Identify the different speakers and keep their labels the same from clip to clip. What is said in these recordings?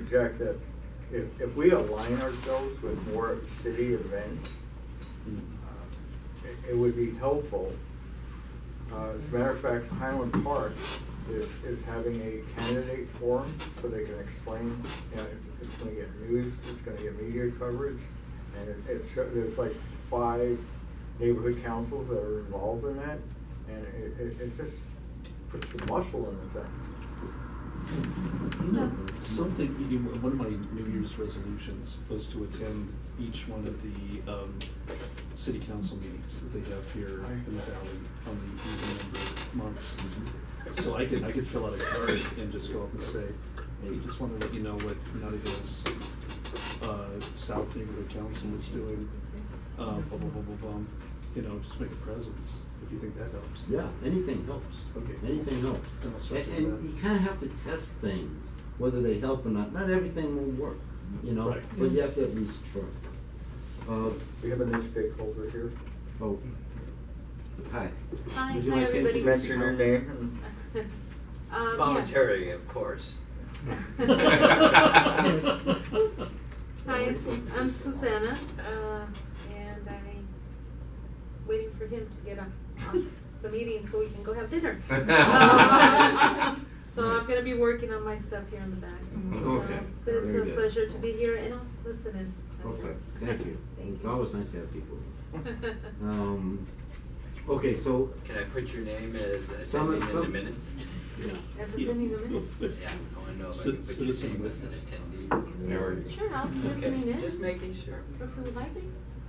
Speaker 1: interject that if we align ourselves with more city events, it would be helpful. As a matter of fact, Highland Park is having a candidate forum so they can explain, you know, it's going to get news, it's going to get media coverage, and there's like 5 neighborhood councils that are involved in that, and it just puts the muscle in the thing.
Speaker 2: You know, something, one of my New Year's resolutions was to attend each one of the city council meetings that they have here in the valley on the even number months. So I could fill out a card and just go up and say, hey, just want to let you know what Granada Hills South Neighborhood Council is doing, blah, blah, blah, blah, blah. You know, just make a presence if you think that helps.
Speaker 3: Yeah, anything helps.
Speaker 2: Okay.
Speaker 3: Anything helps. And you kind of have to test things, whether they help or not. Not everything will work, you know,
Speaker 2: right.
Speaker 3: But you have to at least try.
Speaker 1: We have a new stakeholder here.
Speaker 3: Oh, hi.
Speaker 4: Hi,
Speaker 3: Would you
Speaker 4: hi
Speaker 3: like to
Speaker 4: everybody.
Speaker 3: introduce
Speaker 1: Mention your name.
Speaker 5: Voluntary, of course.
Speaker 4: Hi, I'm Susanna, and I'm waiting for him to get off the meeting so we can go have dinner. So I'm going to be working on my stuff here in the back.
Speaker 3: Okay.
Speaker 4: But it's
Speaker 3: Very
Speaker 4: a
Speaker 3: good.
Speaker 4: pleasure to be here, and I'll listen in.
Speaker 3: Okay, thank you.
Speaker 4: Thank
Speaker 3: It's
Speaker 4: you.
Speaker 3: always nice to have people. Okay, so,
Speaker 5: Can I put your name as
Speaker 3: Some-
Speaker 5: attending in
Speaker 3: some-
Speaker 5: the minutes?
Speaker 3: yeah.
Speaker 4: As attending the minutes.
Speaker 5: Yeah, I want to know if I
Speaker 2: Ci-
Speaker 5: can put your
Speaker 2: citizen
Speaker 5: name as an
Speaker 2: witness.
Speaker 5: attendee.
Speaker 4: Sure, I'll be listening
Speaker 5: Okay,
Speaker 4: in.
Speaker 5: just making sure.
Speaker 4: If you would like me.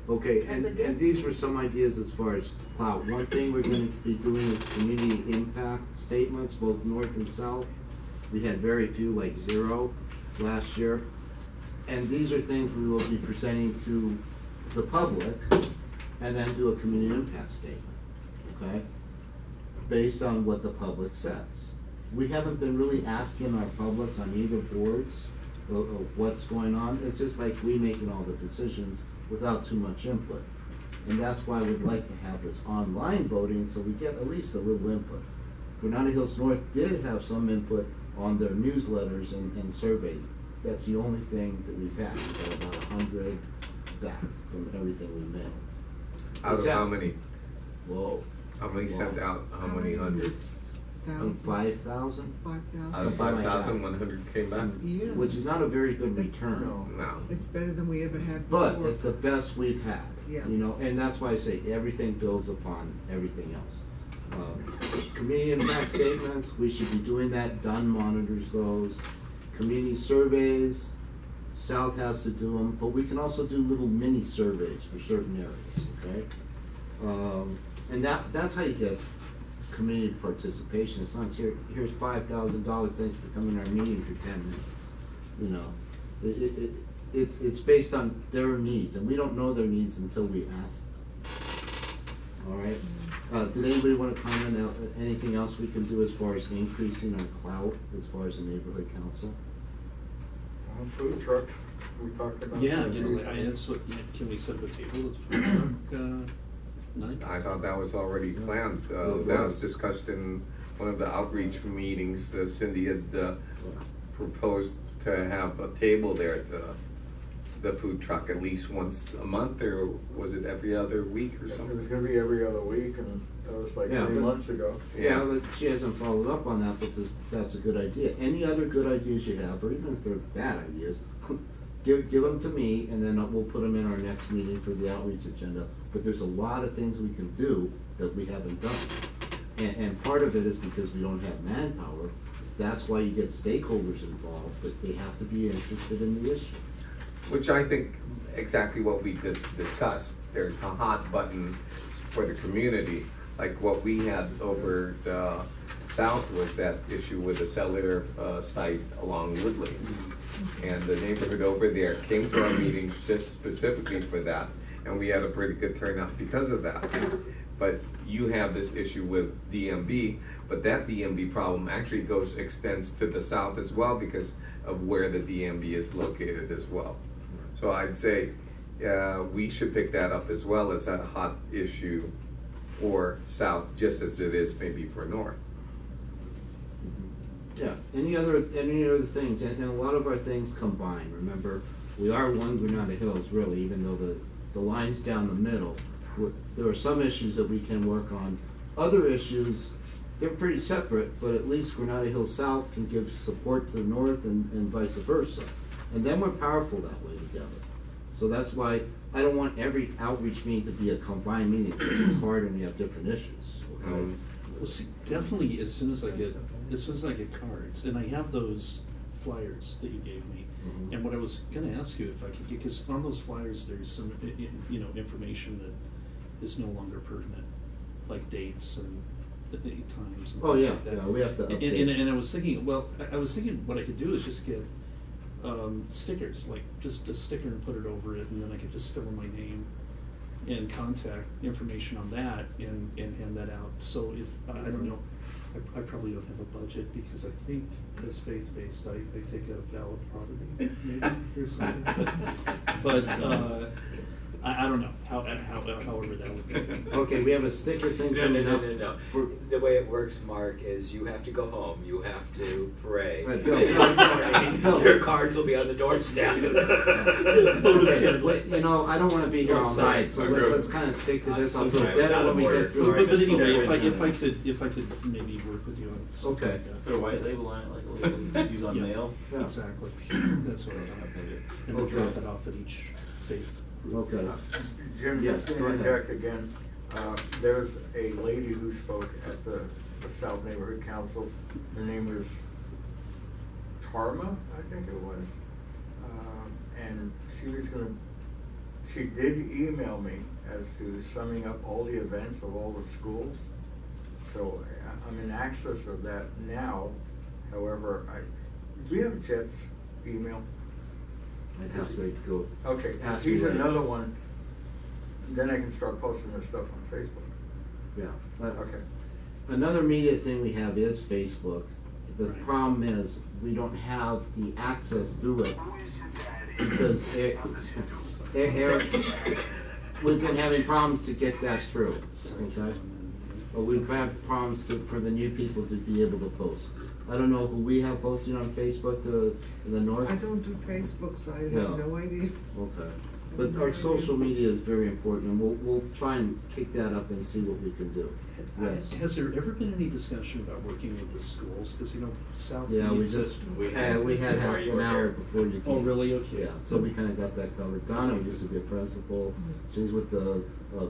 Speaker 3: Okay,
Speaker 4: As a
Speaker 3: and
Speaker 4: guest.
Speaker 3: these were some ideas as far as clout. One thing we're going to be doing is community impact statements, both north and south. We had very few, like 0 last year. And these are things we will be presenting to the public and then do a community impact statement, okay? Based on what the public says. We haven't been really asking our publics on either boards of what's going on. It's just like we making all the decisions without too much input. And that's why we'd like to have this online voting so we get at least a little input. Granada Hills North did have some input on their newsletters and surveys. That's the only thing that we've had. We got about 100 back from everything we mailed.
Speaker 6: Out of how many?
Speaker 3: Whoa.
Speaker 6: How many sent out? How many hundred?
Speaker 3: 5,000?
Speaker 7: 5,000.
Speaker 6: Out of
Speaker 3: Something like
Speaker 6: 5,000,
Speaker 3: that.
Speaker 6: 100 came back?
Speaker 7: Yeah.
Speaker 3: Which is not a very good return.
Speaker 6: No.
Speaker 7: It's better than we ever had before.
Speaker 3: But it's the best we've had.
Speaker 7: Yeah.
Speaker 3: You know, and that's why I say everything builds upon everything else. Community impact statements, we should be doing that. Dunn monitors those. Community surveys, South has to do them, but we can also do little mini surveys for certain areas, okay? And that's how you get community participation. It's not here's $5,000, thanks for coming to our meeting for 10 minutes. You know, it's based on their needs, and we don't know their needs until we ask them. All right. Did anybody want to comment on anything else we can do as far as increasing our clout as far as a neighborhood council?
Speaker 1: Food trucks, we talked about.
Speaker 2: Yeah, you know, that's what, can we set up a table at the food truck night?
Speaker 6: I thought that was already planned. That was discussed in one of the outreach meetings. Cindy had proposed to have a table there at the food truck at least once a month, or was it every other week or
Speaker 1: It
Speaker 6: something?
Speaker 1: was gonna be every other week, and that was like 3 months ago.
Speaker 3: Yeah, but she hasn't followed up on that, but that's a good idea. Any other good ideas you have, or even if they're bad ideas, give them to me, and then we'll put them in our next meeting for the outreach agenda. But there's a lot of things we can do that we haven't done. And part of it is because we don't have manpower. That's why you get stakeholders involved, but they have to be interested in the issue.
Speaker 6: Which I think exactly what we discussed. There's a hot button for the community, like what we had over the south was that issue with the cellular site along Woodley. And the neighborhood over there came to our meetings just specifically for that, and we had a pretty good turnout because of that. But you have this issue with DMB, but that DMB problem actually extends to the south as well because of where the DMB is located as well. So I'd say we should pick that up as well as a hot issue for south, just as it is maybe for north.
Speaker 3: Yeah, any other things, and a lot of our things combine, remember, we are one Granada Hills, really, even though the line's down the middle. There are some issues that we can work on. Other issues, they're pretty separate, but at least Granada Hills South can give support to the north and vice versa. And then we're powerful that way together. So that's why I don't want every outreach meeting to be a combined meeting, because it's hard when you have different issues, okay?
Speaker 2: Well, see, definitely as soon as I get cards, and I have those flyers that you gave me.
Speaker 3: Mhm.
Speaker 2: And what I was gonna ask you if I could get, because on those flyers, there's some, information that is no longer pertinent, like dates and the times and
Speaker 3: Oh,
Speaker 2: things
Speaker 3: yeah,
Speaker 2: like that.
Speaker 3: yeah, we have to update.
Speaker 2: And I was thinking, I was thinking what I could do is just get stickers, like just a sticker and put it over it, and then I could just fill in my name and contact information on that and hand that out. So if, I don't know, I probably don't have a budget, because I think as faith-based, I take a valid property, maybe, or something. But I don't know, however that would be.
Speaker 3: Okay, we have a sticker thing coming up.
Speaker 5: No.
Speaker 3: for-
Speaker 5: The way it works, Mark, is you have to go home, you have to pray.
Speaker 3: Right, Bill, Bill.
Speaker 5: Your cards will be on the doorstep.
Speaker 3: Okay, wait, I don't wanna be here all
Speaker 5: Sorry.
Speaker 3: night, so
Speaker 5: Okay.
Speaker 3: let's kinda stick to this, I'll
Speaker 5: I'm
Speaker 3: feel
Speaker 5: sorry, I was
Speaker 3: better
Speaker 5: out
Speaker 3: when
Speaker 5: of
Speaker 3: we
Speaker 5: order.
Speaker 3: get through.
Speaker 5: Sorry.
Speaker 2: But anyway,
Speaker 5: Okay.
Speaker 2: if I could maybe work with you on something
Speaker 3: Okay.
Speaker 2: like that.
Speaker 8: Put a white label on it, like a label you use on
Speaker 2: Yeah.
Speaker 8: mail.
Speaker 3: Yeah.
Speaker 2: Exactly, that's what I thought. And
Speaker 3: Okay.
Speaker 2: drop it off at each faith group.
Speaker 3: Okay.
Speaker 1: Jim,
Speaker 3: Yeah,
Speaker 1: just to
Speaker 3: go ahead.
Speaker 1: interject again, there's a lady who spoke at the South Neighborhood Council. Her name was Tarma, I think it was. And she did email me as to summing up all the events of all the schools. So I'm in access of that now. However, do you have Jet's email?
Speaker 3: I'd have to go.
Speaker 1: Okay,
Speaker 3: Ask
Speaker 1: he's
Speaker 3: you later.
Speaker 1: another one, then I can start posting this stuff on Facebook.
Speaker 3: Yeah.
Speaker 1: Okay.
Speaker 3: Another media thing we have is Facebook. The
Speaker 2: Right.
Speaker 3: problem is, we don't have the access through it, because we've been having problems to get that through, okay? But we've had problems for the new people to be able to post. I don't know who we have posting on Facebook in the north.
Speaker 7: I don't do Facebook, so I
Speaker 3: Yeah.
Speaker 7: have no idea.
Speaker 3: Okay, but our social media is very important, and we'll try and kick that up and see what we can do. Yes.
Speaker 2: Has there ever been any discussion about working with the schools? Because, South
Speaker 3: Yeah, we
Speaker 2: needs it.
Speaker 3: just,
Speaker 5: We
Speaker 3: we
Speaker 5: had
Speaker 3: had
Speaker 5: before
Speaker 3: half
Speaker 5: you
Speaker 3: an
Speaker 5: were
Speaker 3: hour
Speaker 5: here.
Speaker 3: before you came.
Speaker 2: Oh, really? Okay.
Speaker 3: Yeah, so we kinda got that covered. Donna used to be a principal, she's with the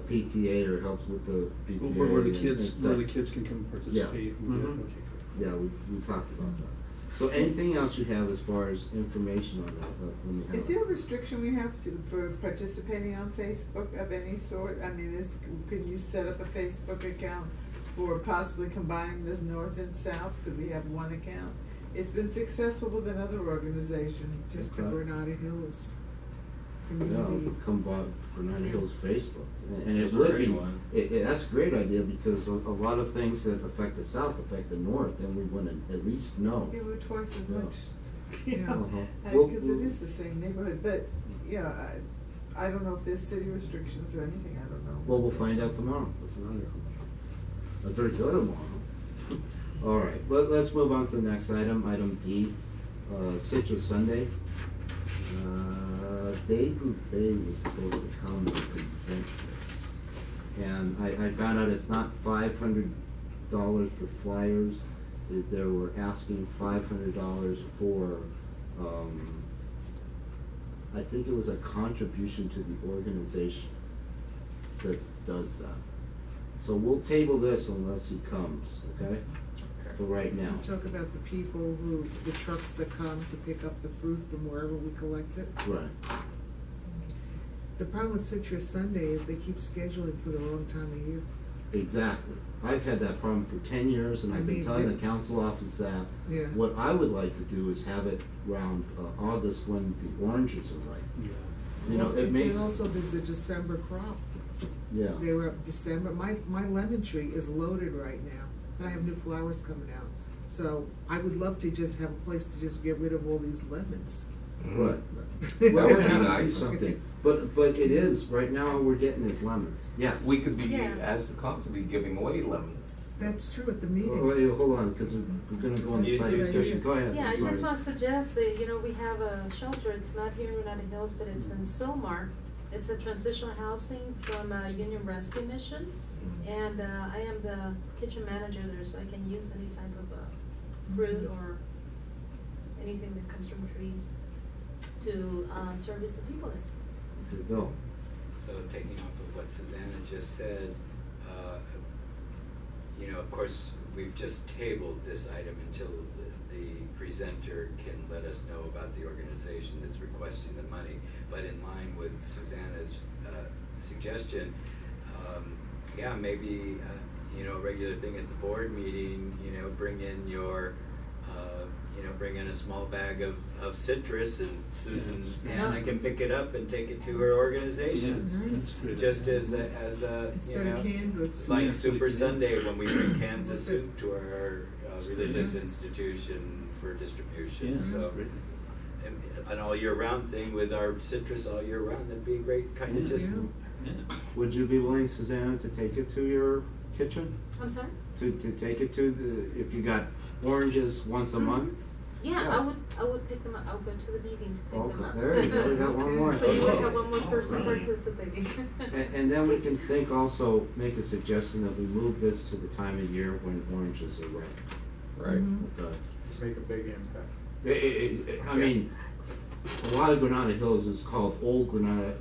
Speaker 3: PTA, or helps with the PTA.
Speaker 2: Where the
Speaker 3: and
Speaker 2: kids
Speaker 3: stuff.
Speaker 2: can come participate.
Speaker 3: Mhm.
Speaker 2: Okay, cool.
Speaker 3: Yeah, we talked about that. So anything else you have as far as information on that, let me have
Speaker 7: Is
Speaker 3: it.
Speaker 7: there a restriction we have for participating on Facebook of any sort? I mean, could you set up a Facebook account for possibly combining this north and south? Could we have one account? It's been successful with another organization, just the
Speaker 3: Okay.
Speaker 7: Granada Hills
Speaker 3: Yeah,
Speaker 7: community.
Speaker 3: come by Granada Hills Facebook, and it
Speaker 8: That's a
Speaker 3: would
Speaker 8: great
Speaker 3: be,
Speaker 8: one.
Speaker 3: that's a great idea, because a lot of things that affect the south affect the north, and we wanna at least know.
Speaker 7: Yeah, we're twice as
Speaker 3: Yeah.
Speaker 7: much, you know,
Speaker 3: Uh-huh. Well,
Speaker 7: because it is the same neighborhood, but, yeah, I don't know if there's city restrictions or anything, I don't know.
Speaker 3: Well, we'll find out tomorrow. That's very good tomorrow. All right, let's move on to the next item, item D, Citrus Sunday. Dave Buffet was supposed to come and present this. And I found out it's not $500 for flyers, they were asking $500 for, I think it was a contribution to the organization that does that. So we'll table this unless he comes, okay? For right now.
Speaker 7: You talk about the people the trucks that come to pick up the fruit from wherever we collect it.
Speaker 3: Right.
Speaker 7: The problem with Citrus Sunday is they keep scheduling for the wrong time of year.
Speaker 3: Exactly. I've had that problem for 10 years, and
Speaker 7: I
Speaker 3: I've been
Speaker 7: mean,
Speaker 3: telling
Speaker 7: they-
Speaker 3: the council office that.
Speaker 7: Yeah.
Speaker 3: What I would like to do is have it around August when the oranges are ripe.
Speaker 2: Yeah.
Speaker 3: You know,
Speaker 7: Well,
Speaker 3: it makes,
Speaker 7: And also, there's a December crop.
Speaker 3: yeah.
Speaker 7: They were up December, my lemon tree is loaded right now, and I have new flowers coming out. So I would love to just have a place to just get rid of all these lemons.
Speaker 3: Right.
Speaker 6: That
Speaker 3: Well,
Speaker 6: would
Speaker 3: we
Speaker 6: be
Speaker 3: have to do
Speaker 6: nice.
Speaker 3: something. But it is, right now, we're getting is lemons. Yes.
Speaker 6: We could be,
Speaker 4: Yeah.
Speaker 6: as the council, be giving away lemons.
Speaker 7: That's true at the
Speaker 3: Oh,
Speaker 7: meetings.
Speaker 3: wait, hold on, because we're gonna go on the side discussion, go ahead.
Speaker 4: Yeah, I
Speaker 3: I'm
Speaker 4: just
Speaker 3: sorry.
Speaker 4: want to suggest that, you know, we have a shelter, it's not here in Granada Hills, but it's in Silmar. It's a transitional housing from Union Rescue Mission, and I am the kitchen manager there, so I can use any type of fruit or anything that comes from trees to service the people there.
Speaker 3: There you go.
Speaker 5: So taking off of what Susanna just said, you know, of course, we've just tabled this item until the presenter can let us know about the organization that's requesting the money. But in line with Susanna's suggestion, yeah, maybe, you know, a regular thing at the board meeting, you know, bring in your, you know, bring in a small bag of citrus, and Susan Anna can pick it up and take it to her organization.
Speaker 2: That's good.
Speaker 5: Just as a, you
Speaker 7: Instead
Speaker 5: know,
Speaker 7: of canned goods.
Speaker 5: like
Speaker 2: Yeah,
Speaker 5: Super
Speaker 2: yeah.
Speaker 5: Sunday when we bring cans of soup to our religious institution for distribution.
Speaker 2: Yeah,
Speaker 5: So,
Speaker 2: that's great.
Speaker 5: an all year round thing with our citrus all year round, that'd be a great kind of
Speaker 2: Yeah.
Speaker 5: just.
Speaker 2: Yeah.
Speaker 3: Would you be willing, Susanna, to take it to your kitchen?
Speaker 4: I'm sorry?
Speaker 3: To take it to the, if you got oranges once a month?
Speaker 4: Yeah,
Speaker 3: Yeah.
Speaker 4: I would pick them up, I'll go to the meeting to pick them
Speaker 3: Okay,
Speaker 4: up.
Speaker 3: there you go, we got one more.
Speaker 4: So you would have one more person participating.
Speaker 3: And then we can think also, make a suggestion that we move this to the time of year when oranges are red.
Speaker 6: Right.
Speaker 3: Okay.
Speaker 1: Make a big impact.
Speaker 3: I mean, a lot of Granada Hills is called Old Granada,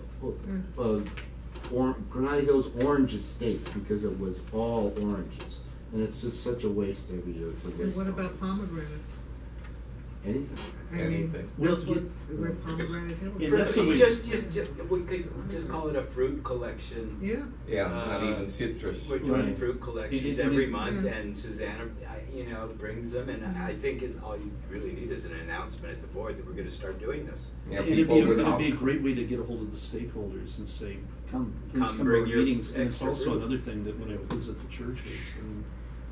Speaker 3: Granada Hills Orange Estate, because it was all oranges. And it's just such a waste every year to waste.
Speaker 7: And what about
Speaker 3: oranges.
Speaker 7: pomegranates?
Speaker 3: Anything.
Speaker 7: I mean,
Speaker 6: Anything.
Speaker 7: that's
Speaker 2: Well,
Speaker 7: what, where pomegranate hill.
Speaker 2: Yeah,
Speaker 5: For-
Speaker 2: that's what we-
Speaker 5: just, we could just call it a fruit collection.
Speaker 7: Yeah.
Speaker 6: Yeah, not even citrus.
Speaker 5: We're doing
Speaker 2: Right.
Speaker 5: fruit collections
Speaker 2: It- it-
Speaker 5: every
Speaker 2: it-
Speaker 5: month,
Speaker 7: Yeah.
Speaker 5: and Susanna, you know, brings them, and I think all you really need is an announcement at the board that we're gonna start doing this.
Speaker 6: Yeah,
Speaker 2: And it'd
Speaker 6: people
Speaker 2: be,
Speaker 6: would.
Speaker 2: it'd be a great way to get a hold of the stakeholders and say, come, please
Speaker 5: Come
Speaker 2: come to
Speaker 5: bring
Speaker 2: our
Speaker 5: your
Speaker 2: meetings. And it's
Speaker 5: extra
Speaker 2: also
Speaker 5: fruit.
Speaker 2: another thing that when I visit the churches and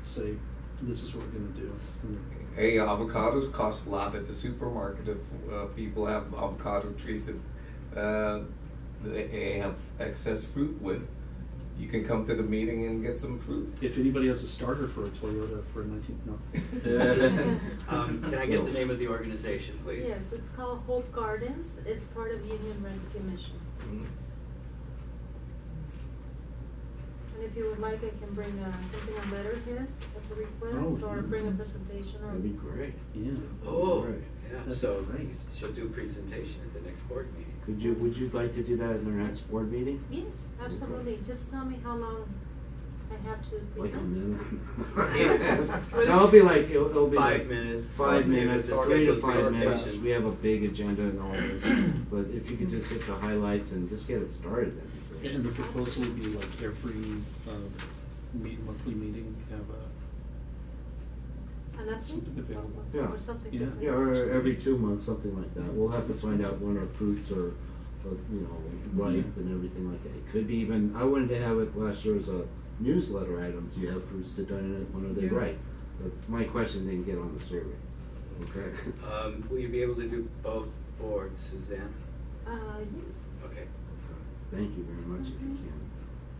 Speaker 2: say, this is what we're gonna do. And
Speaker 6: Hey, avocados cost a lot at the supermarket. If people have avocado trees that they have excess fruit with, you can come to the meeting and get some fruit.
Speaker 2: if anybody has a starter for a Toyota for a 19, no.
Speaker 5: Can I get the name of the organization, please?
Speaker 4: Yes, it's called Hope Gardens, it's part of Union Rescue Mission.
Speaker 6: Mm.
Speaker 4: And if you would like, I can bring something on letterhead as a request,
Speaker 2: Oh,
Speaker 4: or
Speaker 2: yeah.
Speaker 4: bring a presentation, or.
Speaker 3: That'd be great.
Speaker 2: Yeah.
Speaker 5: Oh,
Speaker 3: Right.
Speaker 5: yeah,
Speaker 2: That'd
Speaker 5: so
Speaker 2: be great.
Speaker 5: she'll do a presentation at the next board meeting.
Speaker 3: Would you like to do that in the next board meeting?
Speaker 4: Yes, absolutely, just tell me how long I have to
Speaker 3: Like a
Speaker 4: present.
Speaker 3: minute? No, it'll be like, it'll be
Speaker 5: 5
Speaker 3: like
Speaker 5: minutes.
Speaker 3: 5 minutes,
Speaker 5: It's a
Speaker 3: 3 to
Speaker 5: scheduled
Speaker 3: 5 minutes.
Speaker 5: presentation.
Speaker 3: We have a big agenda and all this, but if you could just hit the highlights and just get it started, that'd be great.
Speaker 2: And the proposal would be like every, monthly meeting, have
Speaker 4: An update?
Speaker 2: Something available.
Speaker 3: Yeah.
Speaker 4: Or something
Speaker 2: Yeah.
Speaker 4: different?
Speaker 3: Yeah, or every 2 months, something like that. We'll have to find out when our fruits are, ripe and everything like that. It could be even, I wanted to have it last year as a newsletter item, do you have fruits to dine in, when are they
Speaker 7: Yeah.
Speaker 3: ripe? But my question didn't get on the survey, okay?
Speaker 5: Will you be able to do both boards, Suzanne?
Speaker 4: Yes.
Speaker 5: Okay.
Speaker 3: Thank you very much if you can.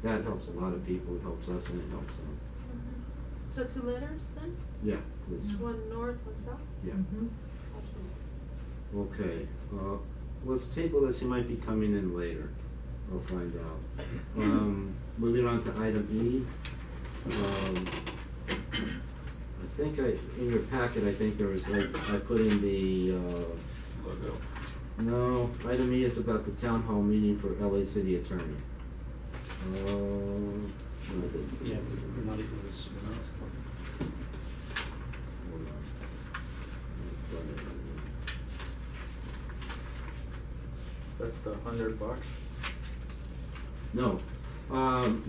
Speaker 3: That helps a lot of people, it helps us and it helps them.
Speaker 4: Mhm. So 2 letters then?
Speaker 3: Yeah, please.
Speaker 4: One north, one south?
Speaker 3: Yeah.
Speaker 7: Mhm.
Speaker 4: Absolutely.
Speaker 3: Okay, let's table this, he might be coming in later, I'll find out. Moving on to item E. I think in your packet, I think there was like, I put in the,
Speaker 6: Logo.
Speaker 3: no, item E is about the town hall meeting for LA City Attorney. No, I didn't.
Speaker 2: Yeah, we're not even this.
Speaker 3: Hold on.
Speaker 1: That's the $100.
Speaker 3: No,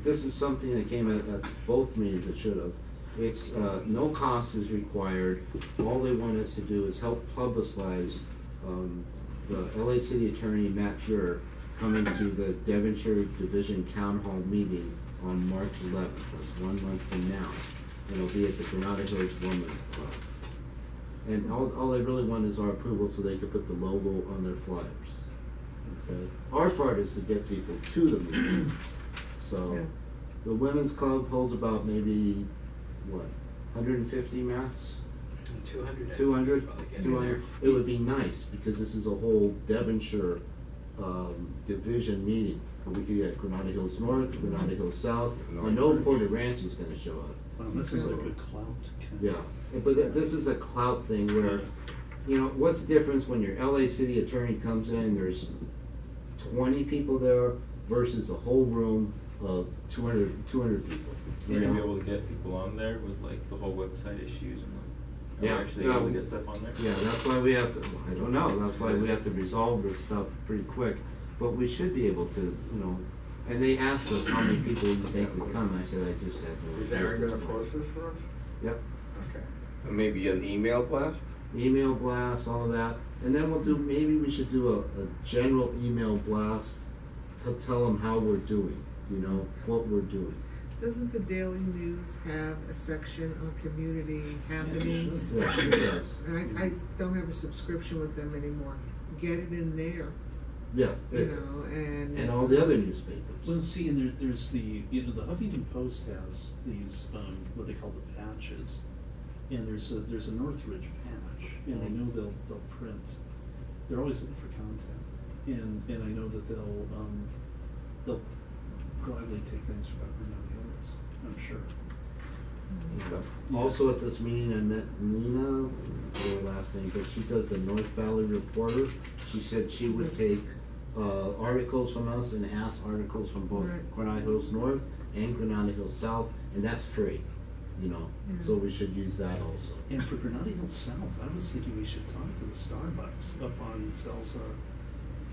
Speaker 3: this is something that came at both meetings, it should have. It's, no cost is required, all they want us to do is help publicize, the LA City Attorney, Matt Fuhrer, coming to the Devonshire Division Town Hall meeting on March 11th, that's 1 month from now. And it'll be at the Granada Hills Women's Club. And all they really want is our approval so they can put the logo on their flyers. Okay. Our part is to get people to the meeting. So,
Speaker 7: Yeah.
Speaker 3: the women's club holds about maybe what, 150 max?
Speaker 5: 200.
Speaker 3: 200?
Speaker 5: Probably get
Speaker 3: 200. It would be nice, because this is a whole Devonshire division meeting. We could get Granada Hills North, Granada Hills South. I know Porter Ranch is gonna show up.
Speaker 2: Well, this is like a clout.
Speaker 3: Yeah, but this is a clout thing where, you know, what's the difference when your LA city attorney comes in, there's 20 people there versus a whole room of 200 people?
Speaker 8: You're
Speaker 3: You
Speaker 8: gonna be
Speaker 3: know?
Speaker 8: able to get people on there with like the whole website issues and like, are
Speaker 3: Yeah,
Speaker 8: we actually able to get stuff on there?
Speaker 3: Yeah, that's why we have to, I don't know, that's why we have to resolve this stuff pretty quick. But we should be able to, you know, and they asked us how many people you think would come, and I said, I just said.
Speaker 1: Is Aaron gonna post this for us?
Speaker 3: Yep,
Speaker 1: Okay.
Speaker 6: Maybe an email blast?
Speaker 3: email blast, all of that, and then we'll do, maybe we should do a general email blast to tell them how we're doing, you know, what we're doing.
Speaker 7: Doesn't the Daily News have a section on community happenings?
Speaker 3: Yeah, it does.
Speaker 7: And I don't have a subscription with them anymore. Get it in there,
Speaker 3: Yeah,
Speaker 7: you know,
Speaker 3: and all the other newspapers.
Speaker 2: Well, see, and there's the, you know, the Huffington Post has these, what they call the patches. And there's a Northridge patch, and I know they'll print, they're always looking for content. And I know that they'll gladly take things from Granada Hills, I'm sure.
Speaker 3: Yeah. Also at this meeting, I met Nina, her last name, but she does the North Valley Reporter. She said she would take articles from us and ask articles from both
Speaker 7: Right.
Speaker 3: Granada Hills North and Granada Hills South, and that's free, you know, so we should use that also.
Speaker 2: And for Granada Hills South, I was thinking we should talk to the Starbucks up on Celsa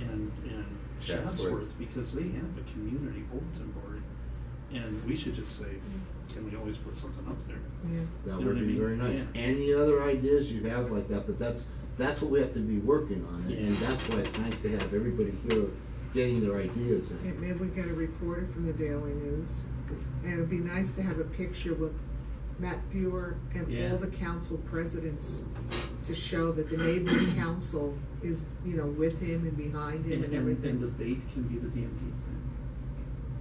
Speaker 2: and Chatsworth, because they have a community bulletin board. And we should just say, can we always put something up there?
Speaker 7: yeah.
Speaker 3: That
Speaker 2: You know
Speaker 3: would
Speaker 2: what I
Speaker 3: be
Speaker 2: mean?
Speaker 3: very nice.
Speaker 2: Yeah.
Speaker 3: Any other ideas you have like that, but that's what we have to be working on, and
Speaker 2: Yeah.
Speaker 3: that's why it's nice to have everybody here getting their ideas in.
Speaker 7: Maybe we get a reporter from the Daily News. And it'd be nice to have a picture with Matt Fewer and
Speaker 2: Yeah.
Speaker 7: all the council presidents to show that the neighboring council is, you know, with him and behind him and
Speaker 2: And
Speaker 7: everything.
Speaker 2: the bait can be the DMV thing.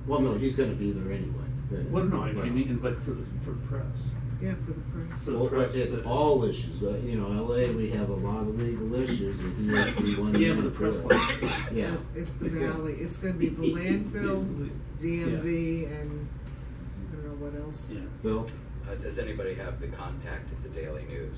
Speaker 3: Well, no, he's gonna be there anyway.
Speaker 2: Well, no, I mean, but for the press.
Speaker 7: Yeah, for the press.
Speaker 2: For the
Speaker 3: Well,
Speaker 2: press,
Speaker 3: it's
Speaker 2: but-
Speaker 3: all issues, but, you know, LA, we have a lot of legal issues, and he has to be one of them.
Speaker 2: Yeah, but the press
Speaker 3: for it.
Speaker 2: likes it.
Speaker 3: Yeah.
Speaker 7: It's the valley. It's gonna be the landfill, DMV, and I don't know what else.
Speaker 2: Yeah.
Speaker 3: Bill?
Speaker 5: Does anybody have the contact at the Daily News?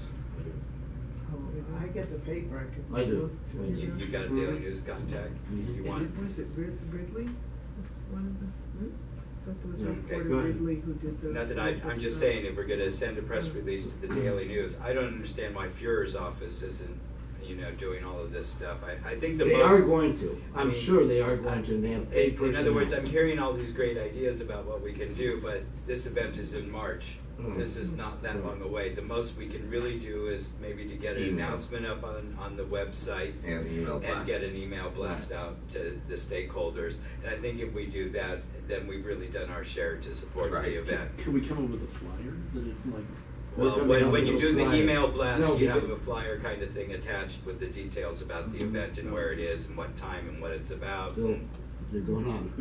Speaker 7: I get the paper.
Speaker 3: I do.
Speaker 5: You got a Daily News contact? You want?
Speaker 7: Was it Ridley? Was one of the, I thought there was a
Speaker 3: Yeah,
Speaker 7: reporter
Speaker 3: go ahead.
Speaker 7: Ridley who did the.
Speaker 5: Not that I'm just saying, if we're gonna send a press release to the Daily News, I don't understand why Fuhrer's office isn't, you know, doing all of this stuff. I think the
Speaker 3: They
Speaker 5: most.
Speaker 3: are going to.
Speaker 5: I
Speaker 3: I'm
Speaker 5: mean,
Speaker 3: sure they are going to, and they have paid personnel.
Speaker 5: In other words, I'm hearing all these great ideas about what we can do, but this event is in March. This is not that long away. The most we can really do is maybe to get an
Speaker 6: Email.
Speaker 5: announcement up on the website
Speaker 6: And email blast.
Speaker 5: and get an email blast out to the stakeholders. And I think if we do that, then we've really done our share to support
Speaker 6: Right.
Speaker 5: the event.
Speaker 2: Can we come up with a flyer that it, like,
Speaker 5: Well,
Speaker 3: We're gonna
Speaker 5: when you
Speaker 3: have
Speaker 5: do
Speaker 3: a
Speaker 5: the
Speaker 3: flyer.
Speaker 5: email blast,
Speaker 3: No,
Speaker 5: you have
Speaker 3: because-
Speaker 5: a flyer kind of thing attached with the details about the event and where it is and what time and what it's about.
Speaker 3: Bill, you're going on.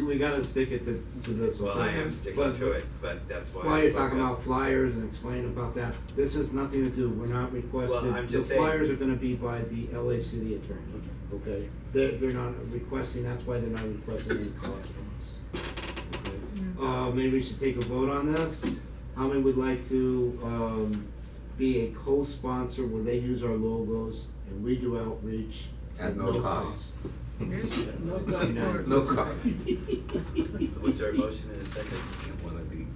Speaker 3: We gotta stick it to this.
Speaker 5: Well, I
Speaker 3: okay?
Speaker 5: am sticking
Speaker 3: But-
Speaker 5: to it, but that's why.
Speaker 3: While
Speaker 5: I
Speaker 3: you're
Speaker 5: spoke
Speaker 3: talking
Speaker 5: up.
Speaker 3: about flyers and explaining about that, this has nothing to do, we're not requesting.
Speaker 5: Well, I'm just
Speaker 3: the
Speaker 5: saying-
Speaker 3: flyers are gonna be by the LA city attorney, okay? They're not requesting, that's why they're not requesting any cost from us. Okay? Maybe we should take a vote on this. How many would like to, be a co-sponsor where they use our logos and we do outreach
Speaker 6: At no cost.
Speaker 7: No cost for it.
Speaker 6: No cost.
Speaker 5: Was there a motion in a second?
Speaker 6: One of these.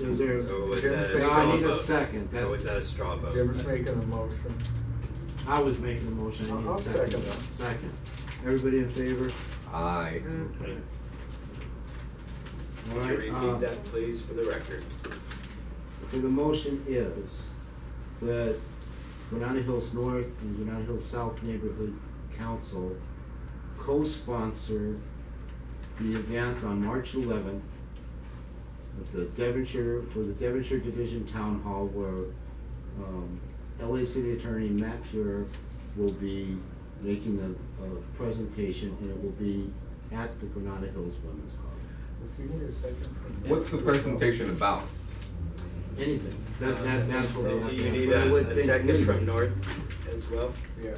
Speaker 3: Is there,
Speaker 5: Or was
Speaker 1: Jim's
Speaker 5: that a
Speaker 1: making-
Speaker 3: no,
Speaker 5: straw
Speaker 3: I need a
Speaker 5: vote?
Speaker 3: second.
Speaker 5: Or was that a straw vote?
Speaker 1: Jim's making a motion.
Speaker 3: I was making the motion, I need
Speaker 1: I'll
Speaker 3: a second.
Speaker 1: second that.
Speaker 3: Second. Everybody in favor?
Speaker 6: Aye.
Speaker 3: Okay. All
Speaker 5: Would you
Speaker 3: right,
Speaker 5: repeat that, please, for the record?
Speaker 3: okay, the motion is that Granada Hills North and Granada Hills South Neighborhood Council co-sponsor the event on March 11th at the Devonshire, for the Devonshire Division Town Hall, where LA City Attorney Matt Fuhrer will be making the presentation, and it will be at the Granada Hills Women's Club.
Speaker 1: Let's see, give me a second.
Speaker 6: What's the presentation about?
Speaker 3: anything. That's what we have
Speaker 5: Do
Speaker 3: to
Speaker 5: you
Speaker 3: have.
Speaker 5: need
Speaker 3: But I would
Speaker 5: a
Speaker 3: think
Speaker 5: second
Speaker 3: legal.
Speaker 5: from North as well?
Speaker 1: Yeah.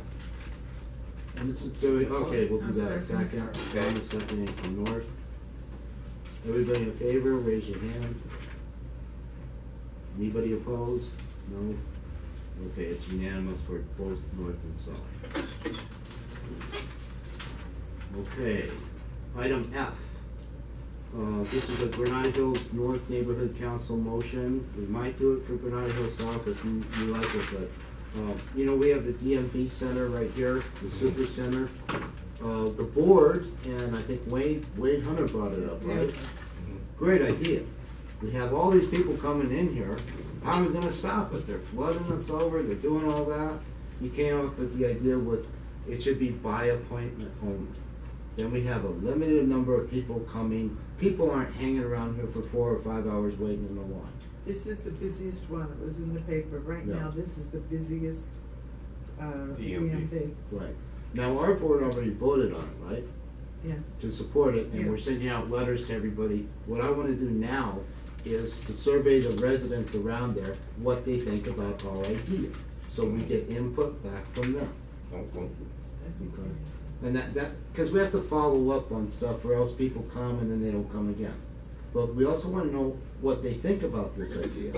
Speaker 2: And it's.
Speaker 3: So, okay, we'll do
Speaker 7: I'll
Speaker 3: that.
Speaker 7: second.
Speaker 3: Second,
Speaker 5: Okay.
Speaker 3: Ron is seconding from North. Everybody in favor, raise your hand. Anybody opposed? No? Okay, it's unanimous for both North and South. Okay, item F. This is a Granada Hills North Neighborhood Council motion. We might do it for Granada Hills South if you like it, but, you know, we have the DMV Center right here, the Super Center. The board, and I think Wade Hunter brought it up, right? Great idea. We have all these people coming in here. How are we gonna stop it? They're flooding us over, they're doing all that. You came up with the idea with, it should be by appointment only. Then we have a limited number of people coming. People aren't hanging around here for 4 or 5 hours waiting in the line.
Speaker 7: This is the busiest one, it was in the paper, right
Speaker 3: Yeah.
Speaker 7: now, this is the busiest,
Speaker 5: DMV.
Speaker 7: DMV.
Speaker 3: Right. Now, our board already voted on it, right?
Speaker 7: Yeah.
Speaker 3: To support it, and
Speaker 7: Yeah.
Speaker 3: we're sending out letters to everybody. What I wanna do now is to survey the residents around there, what they think about our idea. So we get input back from them. Okay. And cause we have to follow up on stuff, or else people come and then they don't come again. But we also wanna know what they think about this idea,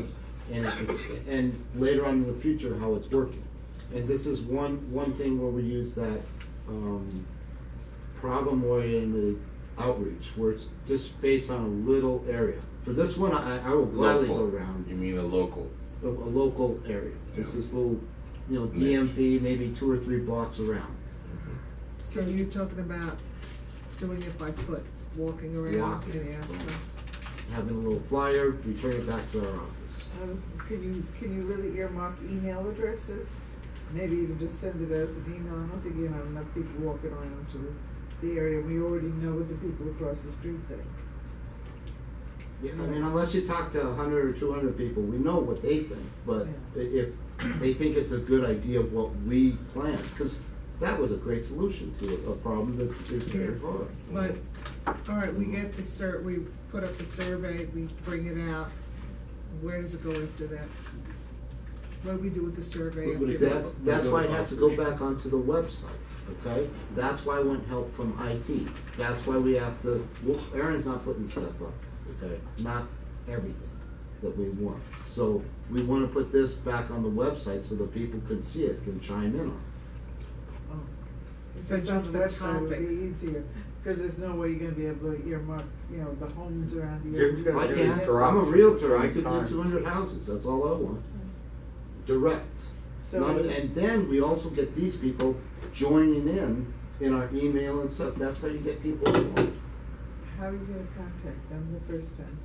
Speaker 3: and later on in the future, how it's working. And this is one thing where we use that, problem-oriented outreach, where it's just based on a little area. For this one, I will gladly go
Speaker 6: Local.
Speaker 3: around
Speaker 6: You mean a local?
Speaker 3: a local area, just this little, you know, DMV, maybe 2 or 3 blocks around.
Speaker 9: So you're talking about doing it by foot, walking around
Speaker 3: Walking.
Speaker 9: and asking?
Speaker 3: Having a little flyer, return it back to our office.
Speaker 7: Can you really earmark email addresses? Maybe even just send it as an email, I don't think you have enough people walking around to the area, we already know what the people across the street think.
Speaker 3: Yeah, I mean, unless you talk to 100 or 200 people, we know what they think, but if they think it's a good idea of what we planned, because that was a great solution to a problem that is very hard.
Speaker 9: But, all right, we get the we put up the survey, we bring it out, where does it go after that? What do we do with the survey? after that?
Speaker 3: That's why it has to go back onto the website, okay? That's why I want help from IT. That's why we have to, well, Aaron's not putting stuff up, okay? Not everything that we want. So we wanna put this back on the website so that people can see it, can chime in on it.
Speaker 9: So
Speaker 7: If it's
Speaker 9: just
Speaker 7: on
Speaker 9: the
Speaker 7: website,
Speaker 9: topic.
Speaker 7: it'd be easier, cause there's no way you're gonna be able to earmark, you know, the homes around the
Speaker 1: Jim's
Speaker 7: area.
Speaker 1: gonna
Speaker 3: I
Speaker 1: do
Speaker 3: can,
Speaker 1: his drops
Speaker 3: I'm a
Speaker 1: at the
Speaker 3: realtor, I
Speaker 1: same
Speaker 3: could do
Speaker 1: time.
Speaker 3: 200 houses, that's all I want. Direct.
Speaker 7: So-
Speaker 3: And then we also get these people joining in our email and stuff, that's how you get people involved.
Speaker 7: How are you gonna contact them the first time?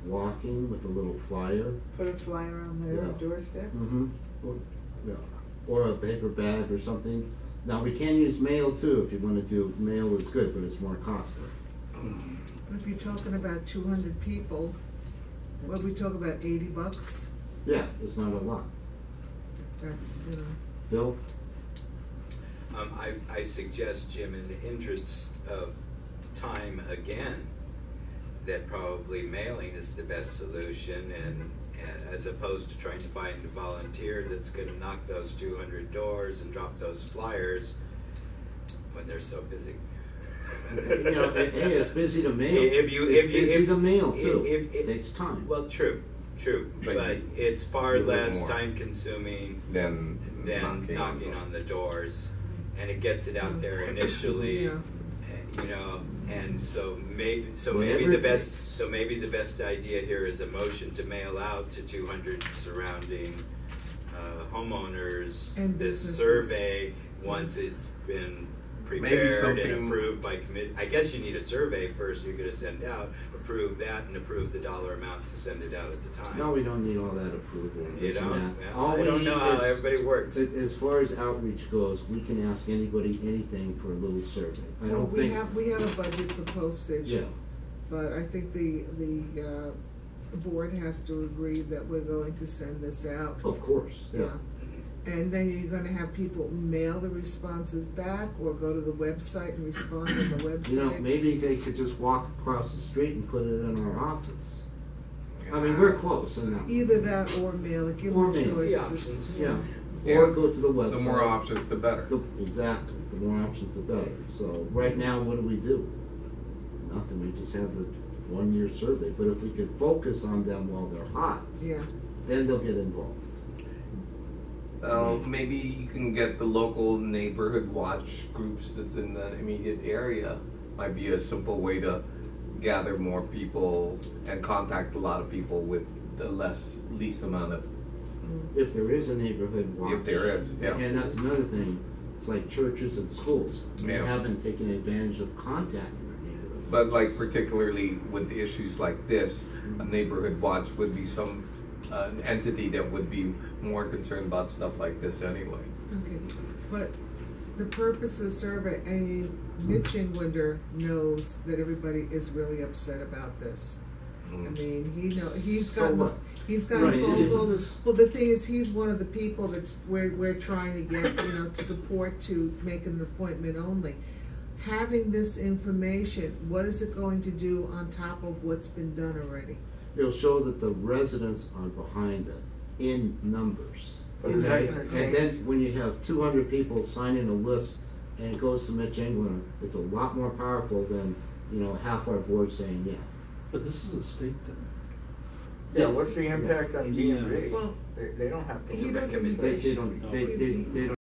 Speaker 3: Walking with a little flyer.
Speaker 7: Put a flyer on their
Speaker 3: Yeah.
Speaker 7: doorsteps?
Speaker 3: Mm-hmm. Yeah, or a paper bag or something. Now, we can use mail too, if you wanna do, mail is good, but it's more costly.
Speaker 9: If you're talking about 200 people, what we talk about, $80?
Speaker 3: Yeah, it's not a lot.
Speaker 9: That's, you know,
Speaker 3: Bill?
Speaker 5: I suggest, Jim, in the interest of time again, that probably mailing is the best solution, and as opposed to trying to find a volunteer that's gonna knock those 200 doors and drop those flyers when they're so busy.
Speaker 3: You know, hey, it's busy to mail.
Speaker 5: If you-
Speaker 3: It's busy to mail
Speaker 5: if-
Speaker 3: too.
Speaker 5: if-
Speaker 3: It takes time.
Speaker 5: Well, true,
Speaker 6: But
Speaker 5: but
Speaker 6: you-
Speaker 5: it's far
Speaker 6: you live
Speaker 5: less
Speaker 6: more.
Speaker 5: time consuming
Speaker 6: Then
Speaker 5: than knocking on the doors, and it gets it out there initially,
Speaker 9: yeah.
Speaker 5: you know, and so maybe
Speaker 3: Whatever
Speaker 5: the
Speaker 3: it
Speaker 5: best,
Speaker 3: takes.
Speaker 5: so maybe the best idea here is a motion to mail out to 200 surrounding homeowners
Speaker 9: And
Speaker 5: this
Speaker 9: businesses.
Speaker 5: survey, once it's been prepared and
Speaker 6: something-
Speaker 5: approved by committee. I guess you need a survey first you're gonna send out, approve that and approve the dollar amount to send it out at the time.
Speaker 3: No, we don't need all that approval.
Speaker 5: You
Speaker 3: this and
Speaker 5: don't?
Speaker 3: that.
Speaker 5: Well,
Speaker 3: All
Speaker 5: I
Speaker 3: we
Speaker 5: don't
Speaker 3: need
Speaker 5: know how
Speaker 3: is-
Speaker 5: everybody works.
Speaker 3: As far as outreach goes, we can ask anybody anything for a little survey. I
Speaker 9: Well,
Speaker 3: don't
Speaker 9: we
Speaker 3: think.
Speaker 9: have a budget for postage.
Speaker 3: Yeah.
Speaker 9: But I think the board has to agree that we're going to send this out.
Speaker 3: Of course, yeah.
Speaker 9: And then you're gonna have people mail the responses back, or go to the website and respond on the website?
Speaker 3: You know, maybe they could just walk across the street and put it in our office. I mean, we're close, and
Speaker 9: Either that or mail it, give
Speaker 3: Or
Speaker 9: them a
Speaker 3: mail.
Speaker 9: choice.
Speaker 1: The options.
Speaker 3: yeah,
Speaker 6: Yeah.
Speaker 3: or go to the website.
Speaker 6: The more options, the better.
Speaker 3: Exactly, the more options, the better. So right now, what do? Nothing. We just have the 1 year survey. But if we can focus on them while they're hot,
Speaker 9: Yeah,
Speaker 3: then they'll get involved.
Speaker 6: Maybe you can get the local neighborhood watch groups that's in the immediate area. Might be a simple way to gather more people and contact a lot of people with the least amount of.
Speaker 3: If there is a neighborhood watch.
Speaker 6: If there is, yeah.
Speaker 3: And that's another thing. It's like churches and schools. They
Speaker 6: Yeah.
Speaker 3: haven't taken advantage of contacting the neighborhood.
Speaker 6: But like particularly with issues like this, a neighborhood watch would be some an entity that would be more concerned about stuff like this anyway.
Speaker 9: okay. But the purpose of the survey, I mean, Mitch Englander knows that everybody is really upset about this. I mean, he's
Speaker 3: So
Speaker 9: gotten,
Speaker 3: what?
Speaker 9: he's gotten
Speaker 2: Right,
Speaker 9: phone
Speaker 2: isn't
Speaker 9: calls.
Speaker 2: this-
Speaker 9: Well, the thing is, he's one of the people that's, we're trying to get, to support to make an appointment only. Having this information, what is it going to do on top of what's been done already?
Speaker 3: It'll show that the residents are behind it in numbers.
Speaker 1: But is that
Speaker 3: Okay?
Speaker 1: gonna
Speaker 3: And
Speaker 1: change?
Speaker 3: then when you have 200 people signing a list and it goes to Mitch England, it's a lot more powerful than, half our board saying yeah.
Speaker 2: But this is a state thing.
Speaker 1: Yeah, what's the impact on DMV?
Speaker 9: Well,
Speaker 1: They don't have to.
Speaker 9: he
Speaker 1: look at
Speaker 9: doesn't-
Speaker 1: it.
Speaker 3: They don't